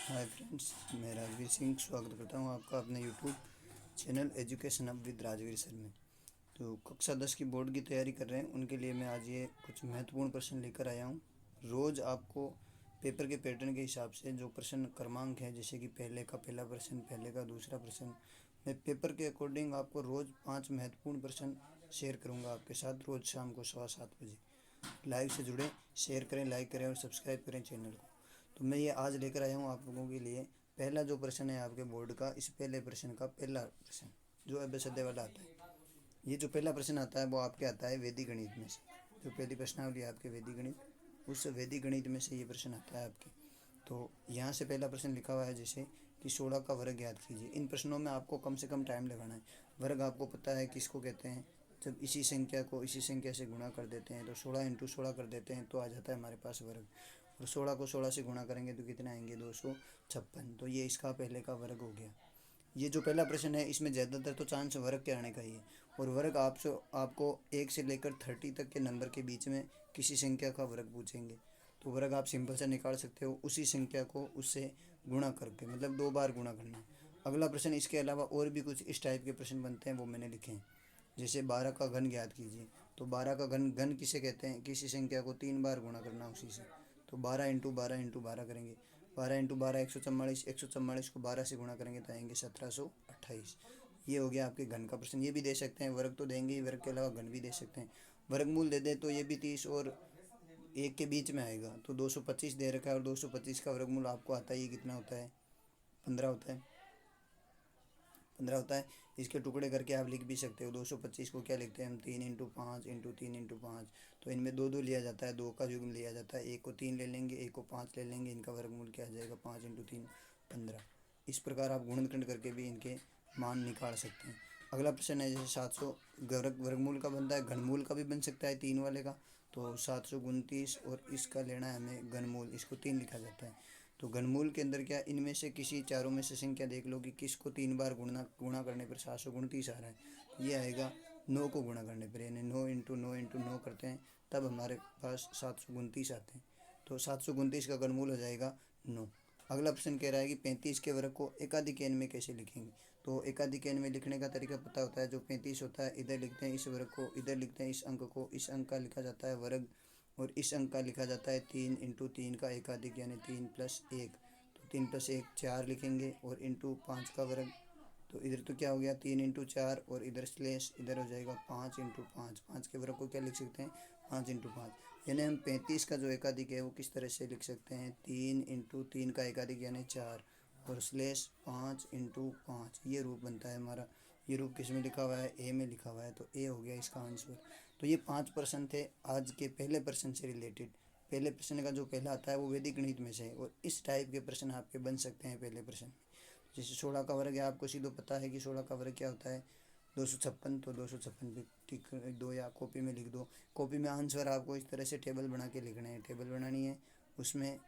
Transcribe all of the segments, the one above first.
Hi friends, मैं राजवीर सिंह स्वागत करता हूं आपका अपने यूट्यूब चैनल एजुकेशन अब विद राजवीर सर में। तो कक्षा 10 की बोर्ड की तैयारी कर रहे हैं, उनके लिए मैं आज ये कुछ महत्वपूर्ण प्रश्न लेकर आया हूं। रोज़ आपको पेपर के पैटर्न के हिसाब से जो प्रश्न क्रमांक है, जैसे कि पहले का पहला प्रश्न, पहले का दूसरा प्रश्न, मैं पेपर के अकॉर्डिंग आपको रोज़ 5 महत्वपूर्ण प्रश्न शेयर करूँगा आपके साथ, रोज़ शाम को 7:15 बजे। लाइव से जुड़ें, शेयर करें, लाइक करें और सब्सक्राइब करें चैनल को। तो मैं ये आज लेकर आया हूँ आप लोगों के लिए। पहला जो प्रश्न है आपके बोर्ड का, इस पहले प्रश्न का पहला प्रश्न जो अभ्यास वाला आता है, ये जो पहला प्रश्न आता है वो आपके आता है वैदिक गणित में से। जो पहली प्रश्नावली है आपके वैदिक गणित, उस वैदिक गणित में से ये प्रश्न आता है आपके। तो यहाँ से पहला प्रश्न लिखा हुआ है जैसे कि 16 का वर्ग याद कीजिए। इन प्रश्नों में आपको कम से कम टाइम लगाना है। वर्ग आपको पता है किसको कहते हैं, जब इसी संख्या को इसी संख्या से गुणा कर देते हैं तो 16 इंटू 16 कर देते हैं तो आ जाता है हमारे पास वर्ग। और 16 को 16 से गुणा करेंगे तो कितने आएंगे, 256। तो ये इसका पहले का वर्ग हो गया। ये जो पहला प्रश्न है इसमें ज़्यादातर तो चांस वर्ग के आने का ही है। और वर्ग आपको 1 से लेकर 30 तक के नंबर के बीच में किसी संख्या का वर्ग पूछेंगे तो वर्ग आप सिंपल से निकाल सकते हो, उसी संख्या को उससे गुणा करके, मतलब 2 बार गुणा करना है। अगला प्रश्न, इसके अलावा और भी कुछ इस टाइप के प्रश्न बनते हैं वो मैंने लिखे हैं। जैसे 12 का घन ज्ञात कीजिए। तो 12 का घन घन किसे कहते हैं, किसी संख्या को 3 बार गुणा करना उसी से। तो 12 करेंगे। 12 × 12 144। 144 को 12 से गुणा करेंगे तो आएंगे 1728। ये हो गया आपके घन का प्रश्न। ये भी दे सकते हैं, वर्ग तो देंगे ही, वर्ग के अलावा घन भी दे सकते हैं। वर्गमूल दे दे तो ये भी 30 और 1 के बीच में आएगा। तो 225 दे रखा है और 225 का वर्गमूल आपको आता है, ये कितना होता है, 15 होता है। 15 होता है। इसके टुकड़े करके आप लिख भी सकते हो। 225 को क्या लिखते हैं हम, 3 × 5 × 3 × 5। तो इनमें 2 लिया जाता है, 2 का युग्म लिया जाता है। 1 को 3 ले लेंगे, 1 को 5 ले लेंगे, इनका वर्गमूल क्या आ जाएगा, 5 × 3 15। इस प्रकार आप गुणनखंड करके भी इनके मान निकाल सकते हैं। अगला प्रश्न है जैसे 700 वर्गमूल का बनता है, घनमूल का भी बन सकता है 3 वाले का। तो 729 और इसका लेना है हमें घनमूल, इसको 3 लिखा जाता है। तो घनमूल के अंदर क्या, इनमें से किसी चारों में से संख्या देख लो कि किसको 3 बार गुणा करने पर 729 आ रहा है। ये आएगा 9 को गुणा करने पर, यानी 9 × 9 × 9 करते हैं तब हमारे पास 729 आते हैं। तो 729 का घनमूल हो जाएगा 9। अगला प्रश्न कह रहा है कि 35 के वर्ग को एकाधिक n में कैसे लिखेंगे। तो एकाधिक n में लिखने का तरीका पता होता है। जो 35 होता है इधर लिखते हैं, इस वर्ग को इधर लिखते हैं, इस अंक को, इस अंक का लिखा जाता है वर्ग, और इस अंक का लिखा जाता है 3 × 3 का एकाधिक, यानी 3 + 1। तो 3 + 1 4 लिखेंगे, और इंटू 5 का वर्ग। तो इधर तो क्या हो गया, 3 × 4, और इधर स्लेश, इधर हो जाएगा 5 × 5। 5 के वर्ग को क्या लिख सकते हैं, 5 × 5। यानी हम 35 का जो एकाधिक है वो किस तरह से लिख सकते हैं, 3 × 3 का एकाधिक यानी 4, और स्लेश 5 × 5। ये रूप बनता है हमारा। ये रूप किस में लिखा हुआ है, ए में लिखा हुआ है। तो ए हो गया इसका आंसर। तो ये 5 प्रश्न थे आज के पहले प्रश्न से रिलेटेड। पहले प्रश्न का जो पहला आता है वो वैदिक गणित में से है, और इस टाइप के प्रश्न आपके बन सकते हैं पहले प्रश्न में। जैसे 16 का वर्ग है, आपको सीधो पता है कि 16 का वर्ग क्या होता है, 256। तो 256 पे टिक दो या कॉपी में लिख दो। कॉपी में आंसर आपको इस तरह से टेबल बना के लिखना है, टेबल बनानी है। उसमें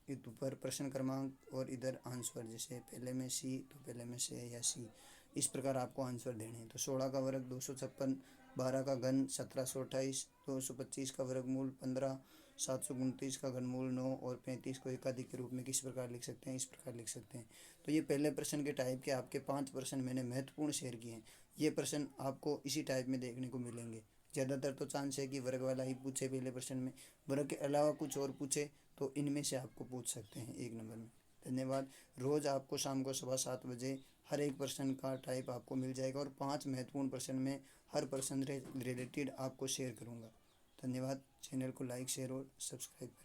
ऊपर प्रश्न क्रमांक और इधर आंसर, जैसे पहले में सी तो पहले में से या सी, इस प्रकार आपको आंसर देने हैं। तो 16 का वर्ग 256, 12 का घन 1728, 225 का वर्गमूल 15, 729 का घनमूल 9, और 35 को एकाधिक के रूप में किस प्रकार लिख सकते हैं, इस प्रकार लिख सकते हैं। तो ये पहले प्रश्न के टाइप के आपके 5 प्रश्न मैंने महत्वपूर्ण शेयर किए हैं। ये प्रश्न आपको इसी टाइप में देखने को मिलेंगे। ज़्यादातर तो चांस है कि वर्ग वाला ही पूछे पहले प्रश्न में, वर्ग के अलावा कुछ और पूछे तो इनमें से आपको पूछ सकते हैं 1 नंबर में। धन्यवाद। रोज़ आपको शाम को 7:15 बजे हर एक प्रश्न का टाइप आपको मिल जाएगा, और 5 महत्वपूर्ण प्रश्न में हर प्रश्न रिलेटेड आपको शेयर करूँगा। धन्यवाद। चैनल को लाइक, शेयर और सब्सक्राइब करें।